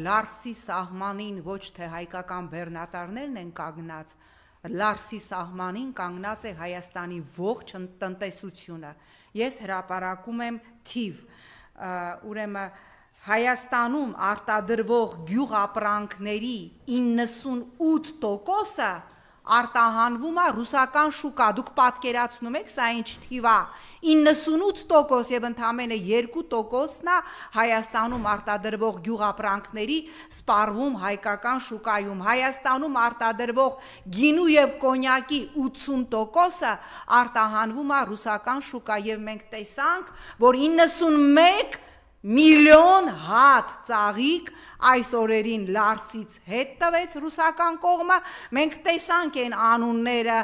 Լարսի սահմանին ոչ թե հայկական բեռնատարներն են կանգնած, Լարսի սահմանին կանգնած է Հայաստանի ողջ տնտեսությունը։ Ես հրապարակում եմ թիվ, ուրեմն Հայաստանում արտադրվող գյուղապրանքների 98%-ը արտահանվում է ռուսական շուկա, դուք պատկերացնում եք սա ինչ թիվ է, 98% եւ ընդամենը 2%-ն է Հայաստանում արտադրվող գյուղապրանքների սպառվում հայկական շուկայում, Հայաստանում արտադրվող գինու եւ կոնյակի 80%-ը արտահանվում է ռուսական շուկա եւ մենք տեսանք, որ 91 միլիոն հատ ծաղիկ այս օրերին Լարսից հետ տվեց ռուսական կողմը, մենք տեսանք են անունները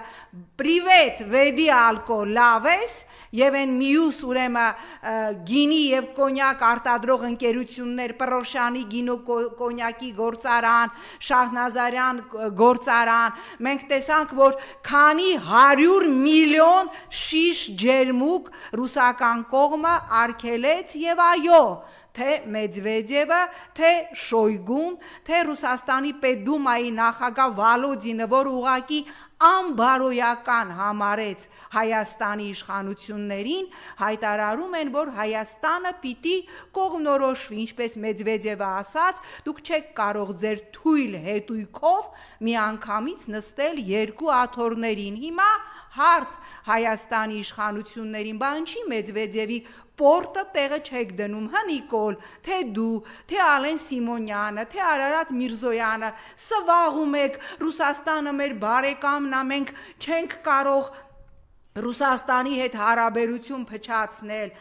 պրիվետ վեդի ալկոլ լավես եւ են միուս ուրեմն գինի եւ կոնյակ արտադրող ընկերություններ Պռոշյանի գինու կոնյակի գործարան, Շահնազարյան գործարան, մենք տեսանք, որ քանի 100 միլիոն շիշ ջերմուկ ռուսական կողմը արգելեց եւ այո թե Մեդվեդևը, թե Շոյգուն, թե Ռուսաստանի Պետդումայի նախագահ Վալոդինը, որ ուղղակի անբարոյական համարեց Հայաստանի իշխանություններին, հայտարարում են, որ Հայաստանը պիտի կողմնորոշվի, ինչպես Մեդվեդևը ասաց, դուք չեք կարող ձեր թույլ հետույքով միանգամից նստել երկու աթոռներին։ Հիմա հարց Հայաստանի իշխանություններին, բա ինչի Մեդվեդևի պորտը տեղը չեք դնում, հա Նիկոլ, թե դու, թե Ալեն Սիմոնյանը, թե Արարատ Միրզոյանը, սվաղում եք Ռուսաստանը մեր բարեկամն է, մենք չենք կարող Ռուսաստանի հետ հարաբերություն փչացնել։